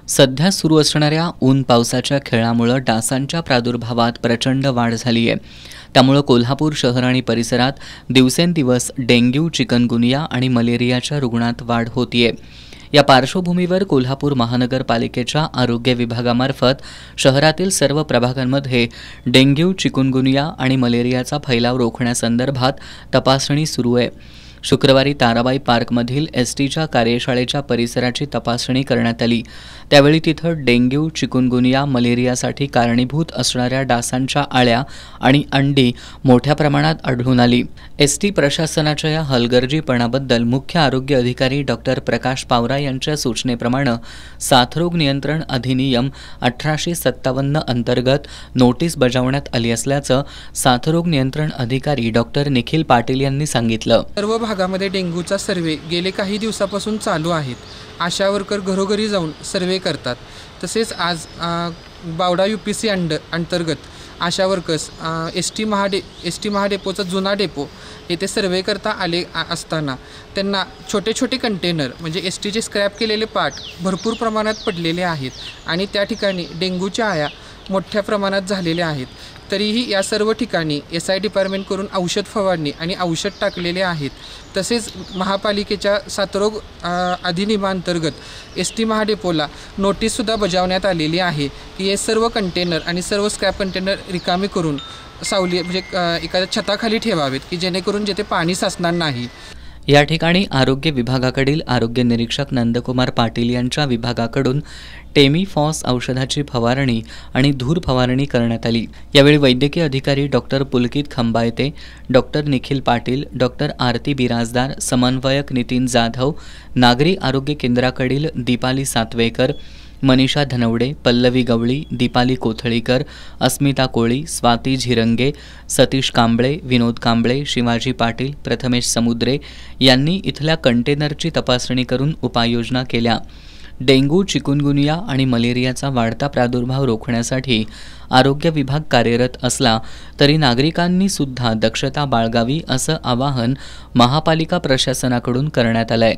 सध्या सुरू असणाऱ्या ऊन पावसाच्या खेळामुळे डासांच्या प्रादुर्भावात प्रचंड वाढ झाली आहे। त्यामुळे कोल्हापूर शहर आणि परिसरात दिवसेंदिवस डेंग्यू, चिकनगुनिया आणि मलेरियाच्या रुग्णांत वाढ होतीये। या पार्श्वभूमीवर कोल्हापूर महानगरपालिकेच्या आरोग्य विभागामार्फत शहरातील सर्व प्रभागांमध्ये डेंग्यू, चिकनगुनिया आणि मलेरियाचा फैलाव रोखण्यासंदर्भात तपासणी सुरू आहे। शुक्रवारी ताराबाई पार्कमधील एसटीच्या कार्यशाळेच्या परिसराची तपासणी करण्यात आली। त्यावेळी तिथं डेंग्यू, चिकनगुनिया, मलेरियासाठी कारणीभूत असणाऱ्या डासांच्या आळ्या आणि अंडी मोठ्या प्रमाणात आढळून आली। एसटी प्रशासनाच्या या हलगर्जीपणाबद्दल मुख्य आरोग्य अधिकारी डॉक्टर प्रकाश पावरा यांच्या सूचनेप्रमाणे साथरोग नियंत्रण अधिनियम 1857 अंतर्गत नोटीस बजावण्यात आली असल्याचं साथरोग नियंत्रण अधिकारी डॉक्टर निखिल पाटील यांनी सांगितलं। सर्व भागामध्ये डेंग्यूचा सर्वे गेले काही दिवसापासून चालू आहेत। आशा वर्कर घरोघरी जाऊन सर्वे करतात। तसेच आज बावडा UPC अंतर्गत आशा वर्कर्स एस टी महाडेपोचा जुना डेपो येथे सर्वे करता आले असताना त्यांना छोटे छोटे कंटेनर म्हणजे एसटीचे स्क्रॅप केलेले पार्ट भरपूर प्रमाणात पडलेले आहेत आणि त्या ठिकाणी डेंग्यूच्या आळ्या मोठ्या प्रमाणात झालेल्या आहेत। तरीही या सर्व ठिकाणी SI डिपार्टमेंट करून औषध फवारणी आणि औषध टाकलेले आहेत। तसेच महापालिकेच्या साथरोग अधिनियमांतर्गत ST महाडेपोला नोटीससुद्धा बजावण्यात आलेली आहे की हे सर्व कंटेनर आणि सर्व स्क्रॅप कंटेनर रिकामी करून सावली म्हणजे एखाद्या छताखाली ठेवावेत की जेणेकरून जेथे पाणी साचणार नाही। या ठिकाणी आरोग्य विभागाकडील आरोग्य निरीक्षक नंदकुमार पाटील यांच्या विभागाकडून टेमीफॉस औषधाची फवारणी आणि धूर फवारणी करण्यात आली। यावेळी वैद्यकीय अधिकारी डॉक्टर पुलकित खंबायते, डॉक्टर निखिल पाटील, डॉक्टर आरती बिराजदार, समन्वयक नितीन जाधव, नागरी आरोग्य केंद्राकडील दीपाली सातवेकर, मनीषा धनवडे, पल्लवी गवळी, दीपाली कोथळीकर, अस्मिता कोळी, स्वाती झिरंगे, सतीश कांबळे, विनोद कांबळे, शिवाजी पाटील, प्रथमेश समुद्रे यांनी इथल्या कंटेनरची तपासणी करून उपाययोजना केल्या। डेंग्यू, चिकनगुनिया आणि मलेरियाचा वाढता प्रादुर्भाव रोखण्यासाठी आरोग्य विभाग कार्यरत असला तरी नागरिकांनी सुद्धा दक्षता बाळगावी असं आवाहन महापालिका प्रशासनाकडून करण्यात आलंय।